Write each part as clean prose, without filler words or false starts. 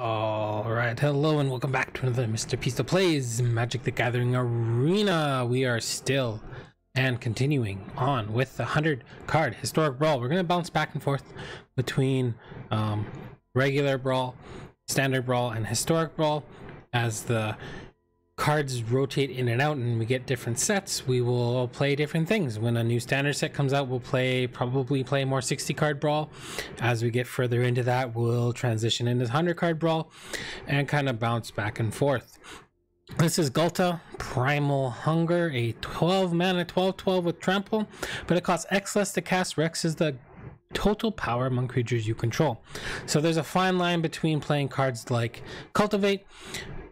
Alright, hello and welcome back to another Mr. Pisto Plays Magic the Gathering Arena. We are still and continuing on with the 100 card Historic Brawl. We're going to bounce back and forth between regular Brawl, Standard Brawl, and Historic Brawl. As the cards rotate in and out and we get different sets, we will play different things. When a new standard set comes out, we'll probably play more 60 card Brawl. As we get further into that, we'll transition into 100 card Brawl and kind of bounce back and forth. This is Ghalta, Primal Hunger, a 12 mana 12/12 with trample, but it costs X less to cast. Rex is the total power among creatures you control. So there's a fine line between playing cards like Cultivate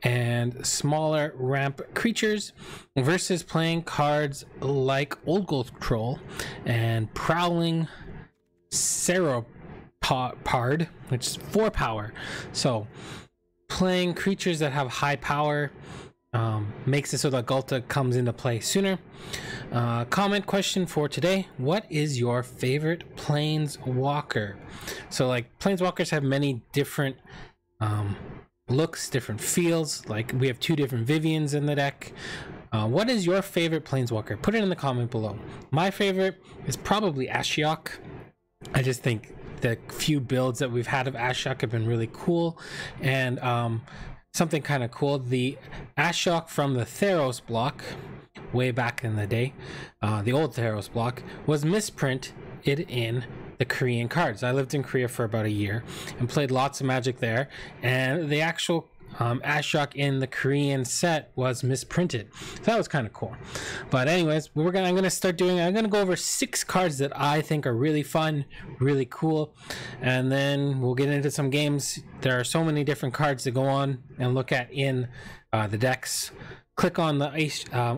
and smaller ramp creatures versus playing cards like Old Gold Troll and Prowling Sauropard, which is 4 power. So playing creatures that have high power makes it so that Ghalta comes into play sooner. Comment question for today: what is your favorite planeswalker? So like planeswalkers have many different looks, different feels. Like we have 2 different Vivians in the deck. What is your favorite planeswalker? Put it in the comment below. My favorite is probably Ashiok. I just think the few builds that we've had of Ashiok have been really cool. And something kind of cool, the Ashiok from the Theros block way back in the day, the old Theros block, was misprinted in the Korean cards. I lived in Korea for about a year and played lots of Magic there, and the actual Ashiok in the Korean set was misprinted. So that was kind of cool. But anyways, I'm gonna go over 6 cards that I think are really fun, really cool, and then we'll get into some games. There are so many different cards to go on and look at in the decks. Click on the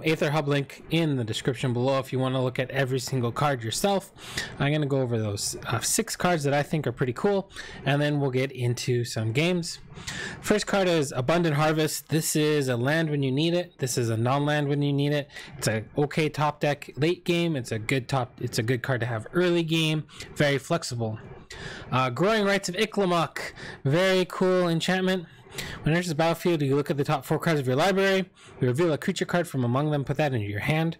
Aether Hub link in the description below if you want to look at every single card yourself. I'm going to go over those 6 cards that I think are pretty cool, and then we'll get into some games. First card is Abundant Harvest. This is a land when you need it. This is a non-land when you need it. It's a okay top deck late game. It's a good card to have early game. Very flexible. Growing Rites of Ixalan. Very cool enchantment. When it enters the battlefield, you look at the top 4 cards of your library, you reveal a creature card from among them, put that into your hand.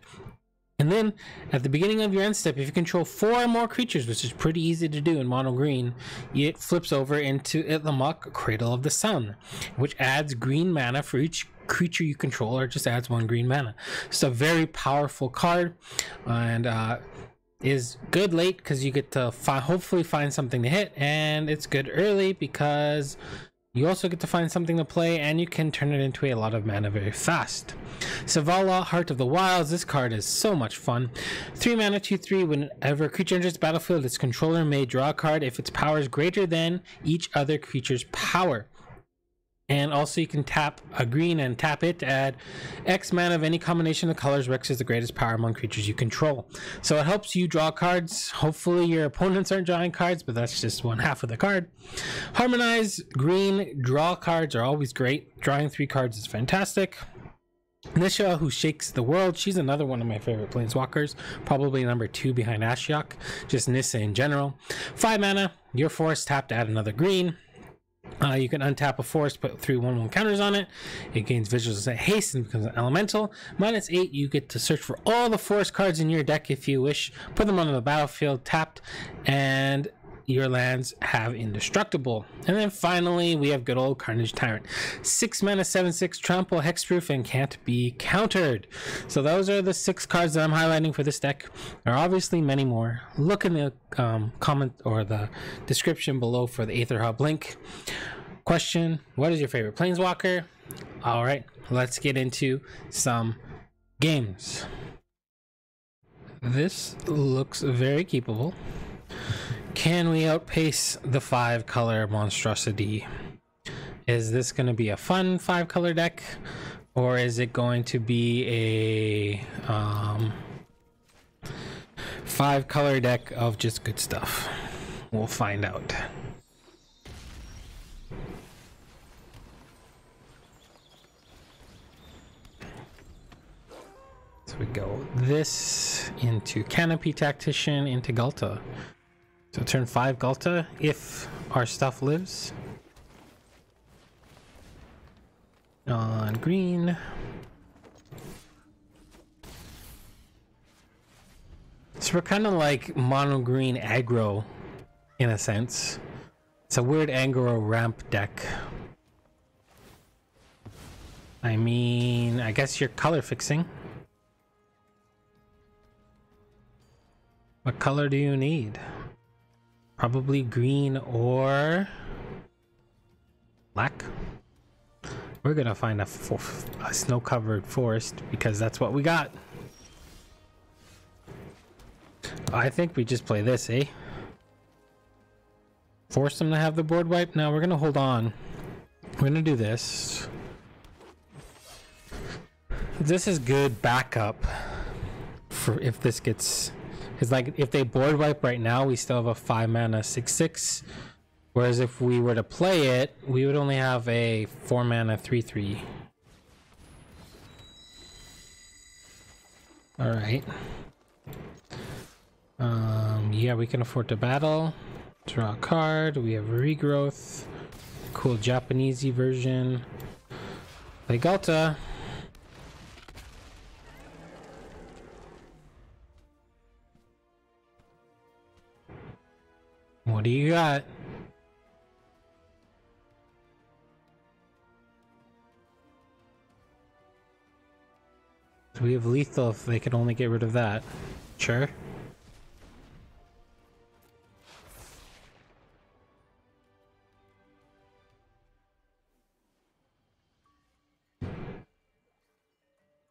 And then, at the beginning of your end step, if you control 4 or more creatures, which is pretty easy to do in mono-green, it flips over into Ixalan, Cradle of the Sun, which adds green mana for each creature you control, or just adds 1 green mana. It's a very powerful card, and is good late because you get to hopefully find something to hit, and it's good early because you also get to find something to play, and you can turn it into a lot of mana very fast. Savala, Heart of the Wilds. This card is so much fun. 3 mana, 2/3. Whenever a creature enters the battlefield, its controller may draw a card if its power is greater than each other creature's power. And also you can tap a green and tap it to add X mana of any combination of colors. Rex is the greatest power among creatures you control. So it helps you draw cards. Hopefully your opponents aren't drawing cards, but that's just 1/2 of the card. Harmonize, green, draw cards are always great. Drawing 3 cards is fantastic. Nisha, who shakes the world. She's another one of my favorite planeswalkers. Probably number 2 behind Ashiok. Just Nissa in general. 5 mana, your forest, tap to add another green. You can untap a forest, put 3 1/1 counters on it. It gains visuals at haste and becomes an elemental. -8, you get to search for all the forest cards in your deck if you wish. Put them onto the battlefield tapped, and your lands have indestructible. And then finally, we have good old Carnage Tyrant. 6 mana, 7/6, trample, hexproof, and can't be countered. So those are the 6 cards that I'm highlighting for this deck. There are obviously many more. Look in the comment or the description below for the Aether Hub link. Question: what is your favorite planeswalker? All right, let's get into some games. This looks very keepable. Can we outpace the 5-color monstrosity? Is this going to be a fun 5-color deck, or is it going to be a 5-color deck of just good stuff? We'll find out. So we go this into Canopy Tactician into Ghalta. So turn 5 Ghalta if our stuff lives. on green. So we're kind of like mono-green aggro, in a sense. It's a weird aggro ramp deck. I mean, I guess you're color fixing. What color do you need? Probably green or black. We're gonna find a snow-covered forest because that's what we got. I think we just play this, eh? Force them to have the board wipe? No, we're gonna hold on. We're gonna do this. This is good backup for if this gets... Because like if they board wipe right now, we still have a 5 mana 6/6. Whereas if we were to play it, we would only have a 4 mana 3/3. Alright. Yeah, we can afford to battle. Draw a card. We have regrowth. Cool Japanesey version. Play Ghalta. What do you got? Do we have lethal if they could only get rid of that? Sure.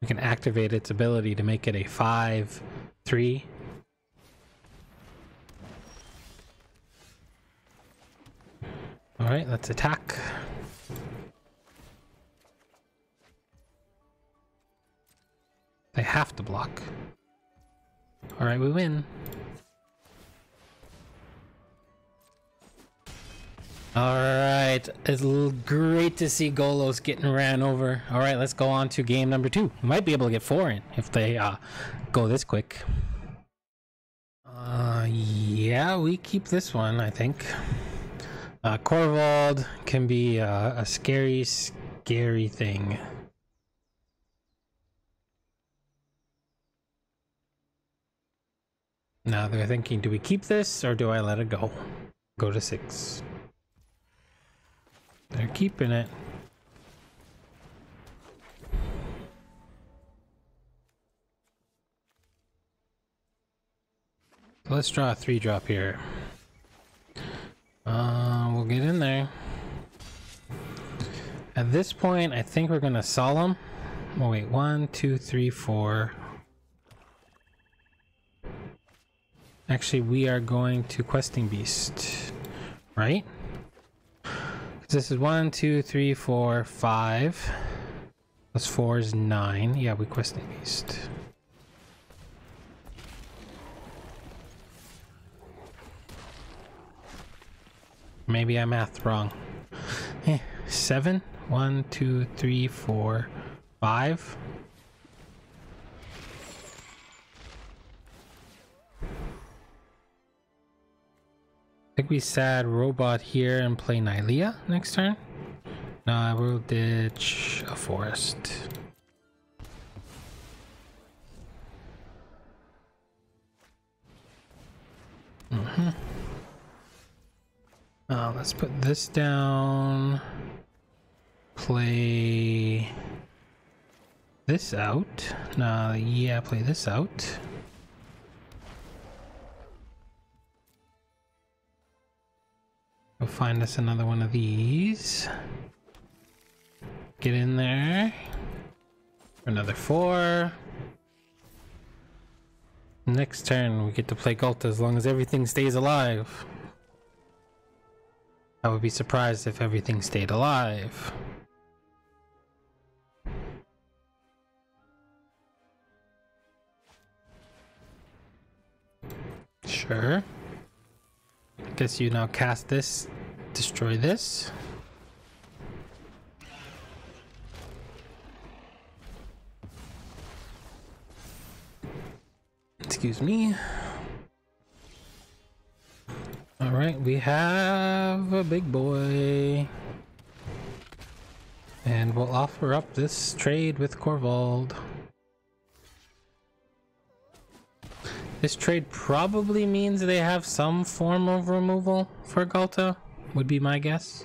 We can activate its ability to make it a 5/3. Alright, let's attack. They have to block. Alright, we win. Alright, it's great to see Golos getting ran over. Alright, let's go on to game number 2. We might be able to get 4 in if they go this quick. Yeah, we keep this one, I think. Korvald can be a scary thing. Now they're thinking, do we keep this or do I let it go? Go to 6. They're keeping it. Let's draw a 3-drop here. We'll get in there. At this point, I think we're gonna solemn. Oh wait, 1, 2, 3, 4. Actually, we are going to Questing Beast, right? This is 1, 2, 3, 4, 5. Plus 4 is 9. Yeah, we Questing Beast. Maybe I mathed wrong. 7. 1, 2, 3, 4, 5. I think we sad robot here and play Nylea next turn. No, I will ditch a forest. Let's put this down. Play this out. No, yeah, play this out. Go find us another one of these. Get in there. Another 4. Next turn we get to play Ghalta as long as everything stays alive. I would be surprised if everything stayed alive. Sure. Guess you now cast this, destroy this. Excuse me. Alright, we have a big boy. And we'll offer up this trade with Korvald. This trade probably means they have some form of removal for Ghalta, would be my guess.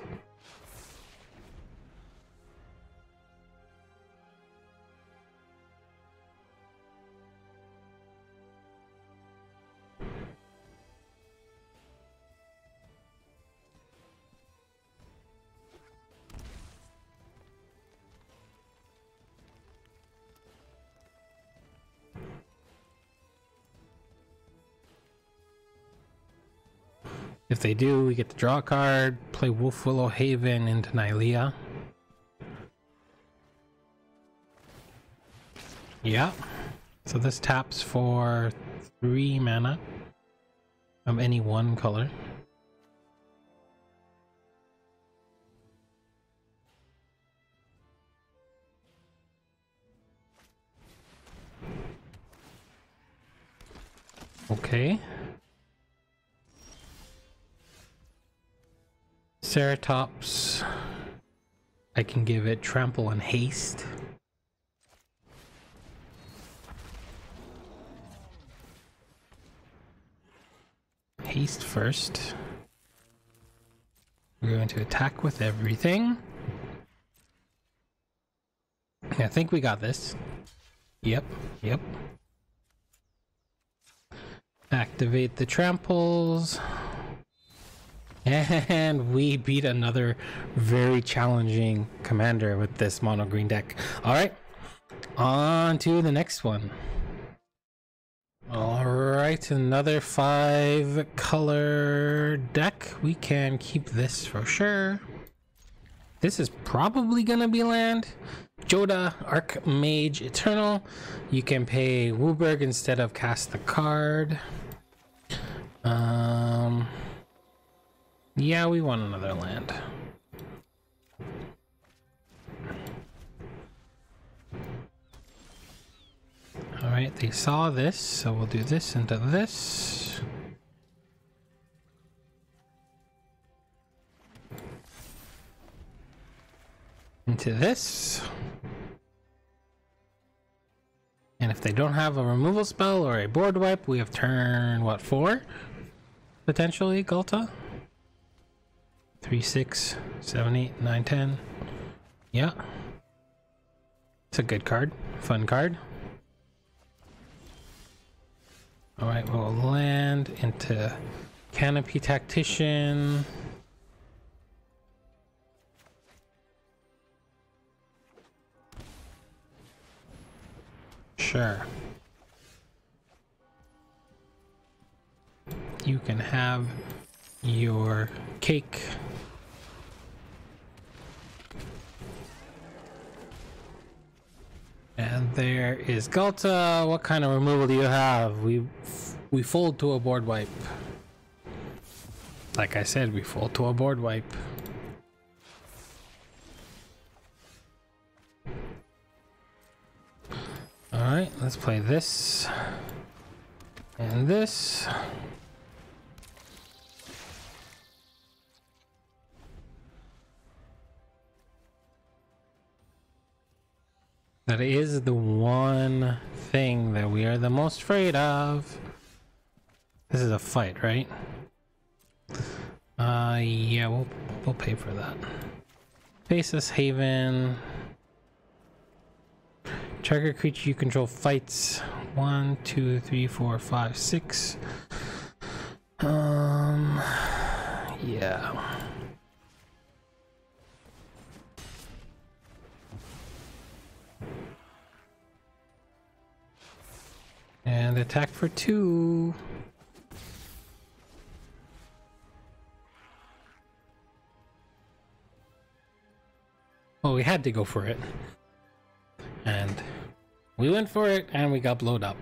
If they do, we get to draw a card, play Wolf Willow Haven into Nylea. Yeah. So this taps for 3 mana of any one color. Okay. Ceratops, I can give it Trample and Haste. Haste first. We're going to attack with everything. I think we got this. Yep. Activate the tramples. And we beat another very challenging commander with this mono green deck. Alright, on to the next one. Alright, another 5 color deck. We can keep this for sure. This is probably gonna be land. Jodah, Archmage Eternal. You can pay Wooburg instead of cast the card. Yeah, we want another land. Alright, they saw this, so we'll do this into this. Into this. And if they don't have a removal spell or a board wipe, we have turn, what, 4? Potentially, Ghalta? 3, 6, 7, 8, 9, 10. Yeah. It's a good card. Fun card. Alright, we'll land into Canopy Tactician. Sure. You can have your cake. And there is Ghalta. What kind of removal do you have? We fold to a board wipe. Like I said, we fold to a board wipe. Alright, let's play this. And this. That is the one thing that we are the most afraid of. This is a fight, right? Yeah, we'll pay for that. Faceless Haven. Trigger creature you control fights. 1, 2, 3, 4, 5, 6. Yeah. And attack for 2. Well, we had to go for it. And we went for it and we got blowed up.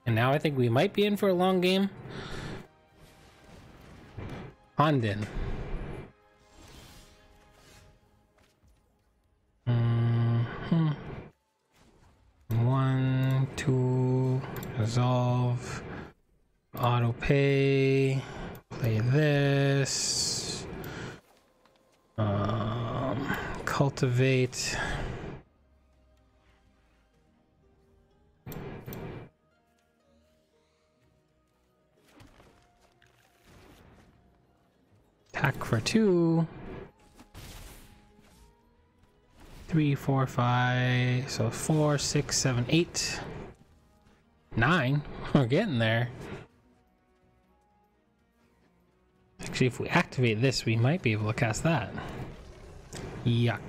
And now I think we might be in for a long game. Hondin. 1, 2, resolve, auto pay, play this, cultivate. Attack for 2. 3, 4, 5. So 4, 6, 7, 8, 9. We're getting there. Actually, if we activate this, we might be able to cast that. Yuck.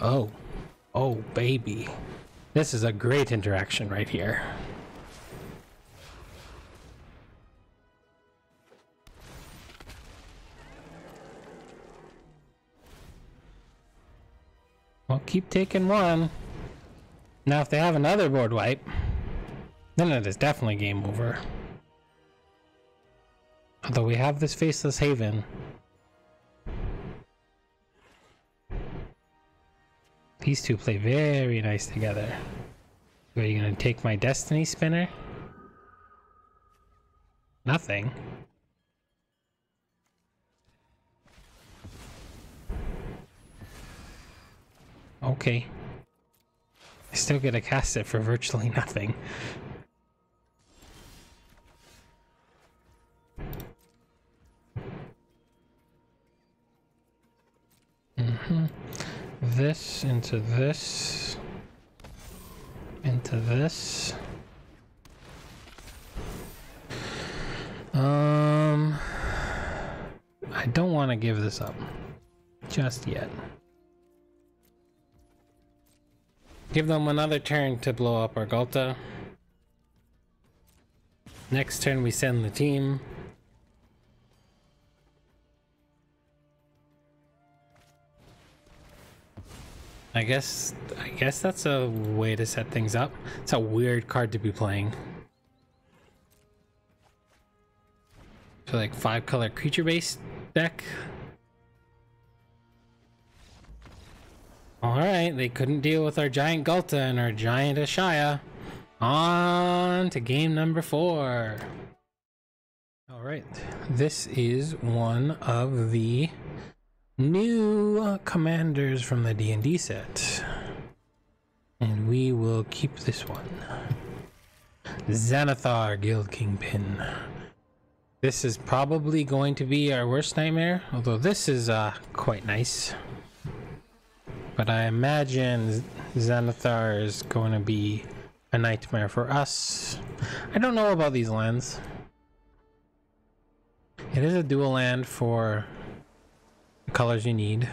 Oh. Oh, baby. This is a great interaction right here. Well, keep taking one. Now, if they have another board wipe, then it is definitely game over. Although we have this Faceless Haven. These two play very nice together. Are you gonna take my Destiny Spinner? Nothing. Okay. I still get to cast it for virtually nothing. This into this. Into this. I don't want to give this up just yet. Give them another turn to blow up our Ghalta. Next turn we send the team. I guess that's a way to set things up. It's a weird card to be playing. So like 5-color creature based deck. Alright, they couldn't deal with our giant Ghalta and our giant Ashaya. On to game number 4. Alright, this is one of the new commanders from the D&D set. And we will keep this one. Xanathar, Guild Kingpin. This is probably going to be our worst nightmare, although this is quite nice. But I imagine Xanathar is going to be a nightmare for us. I don't know about these lands. It is a dual land for the colors you need.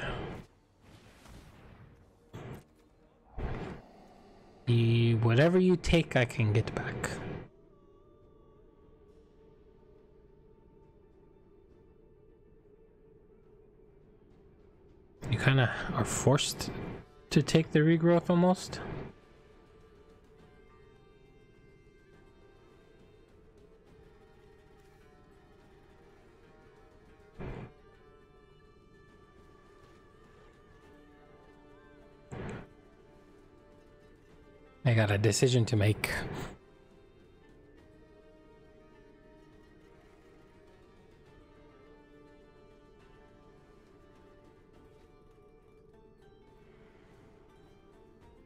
Whatever you take, I can get back. You kind of are forced to take the regrowth almost. I got a decision to make.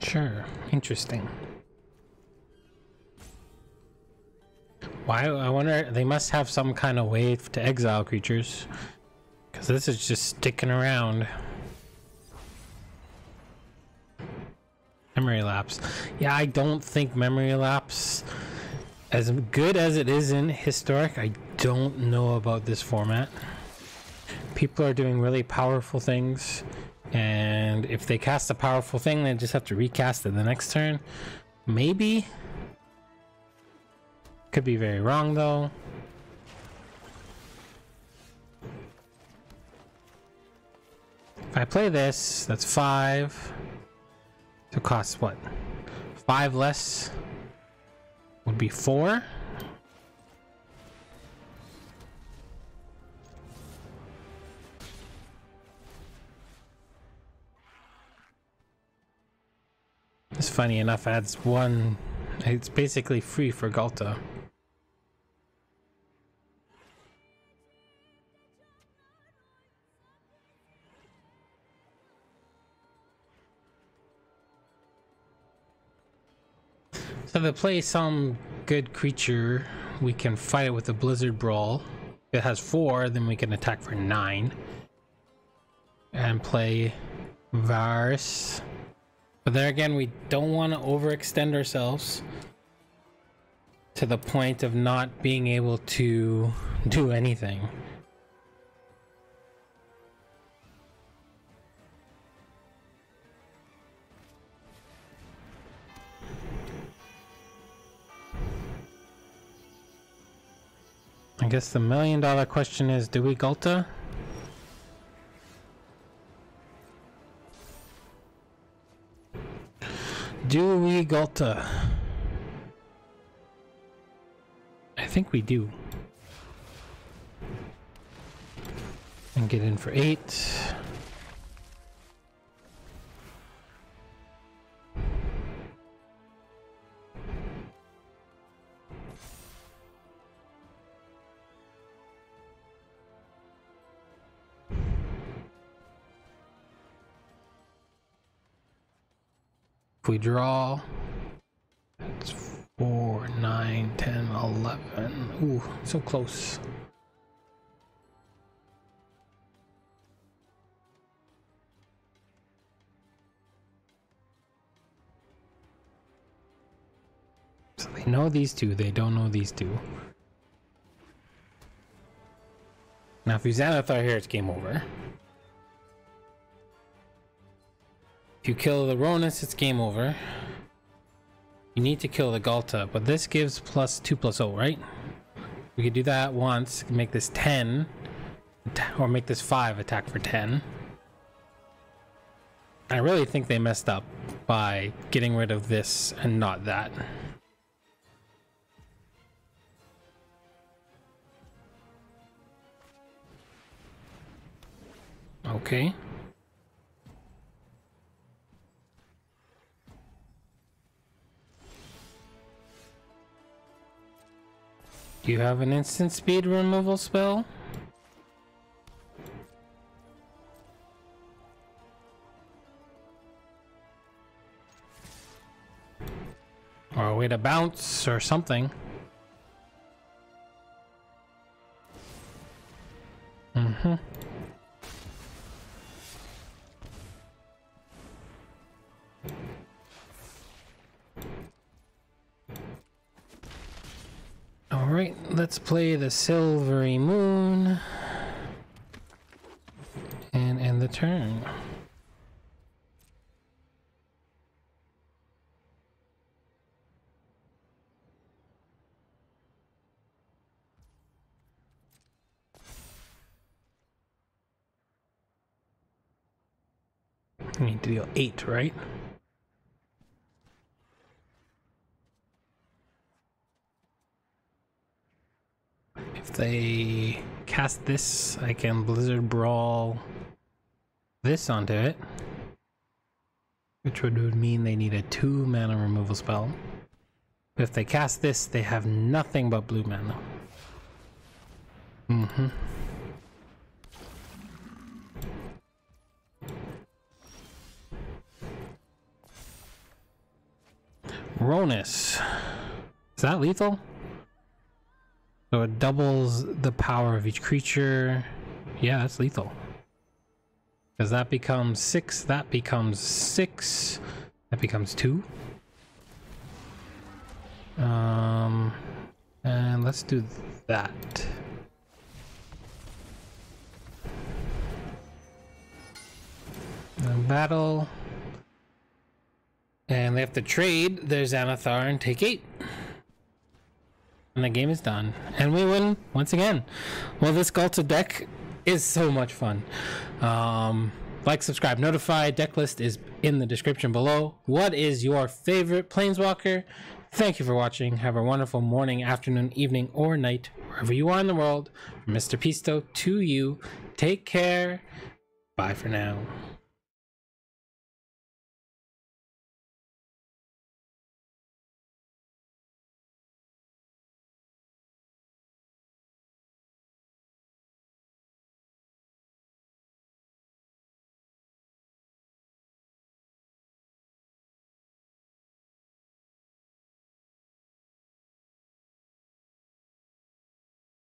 Sure, interesting. Why? I wonder, they must have some kind of way to exile creatures, because this is just sticking around. Memory Lapse. Yeah, I don't think Memory Lapse, as good as it is in Historic, I don't know about this format. People are doing really powerful things, and if they cast a powerful thing, they just have to recast it the next turn. Maybe. Could be very wrong, though. If I play this, that's 5. So it costs what? 5 less would be 4. This, funny enough, adds 1. It's basically free for Ghalta. So to play some good creature, we can fight it with a Blizzard Brawl. If it has 4, then we can attack for 9. And play Varus. But there again, we don't want to overextend ourselves to the point of not being able to do anything. I guess the $1 million question is, do we Ghalta? Do we Ghalta? I think we do. And get in for 8. If we draw, it's 4, 9, 10, 11. Ooh, so close. So they know these two, they don't know these two. Now if you Xanathar here, it's game over. If you kill the Ronus, it's game over. You need to kill the Ghalta, but this gives +2/+0, right? We could do that once, make this 10, or make this 5, attack for 10. I really think they messed up by getting rid of this and not that. Okay. Do you have an instant speed removal spell? Or a way to bounce or something. Mm-hmm. Alright, let's play the Silvery Moon and end the turn. We need to deal 8, right? If they cast this, I can Blizzard Brawl this onto it, which would mean they need a 2 mana removal spell. But if they cast this, they have nothing but blue mana. Mm-hmm. Ronus. Is that lethal? So it doubles the power of each creature. Yeah, that's lethal. Because that becomes 6, that becomes 6, that becomes 2. And let's do that. And battle. And they have to trade their Xanathar and take 8. And the game is done. And we win once again. Well, this Ghalta deck is so much fun. Like, subscribe, notify. Deck list is in the description below. What is your favorite Planeswalker? Thank you for watching. Have a wonderful morning, afternoon, evening, or night, wherever you are in the world. From Mr. Pisto to you. Take care. Bye for now.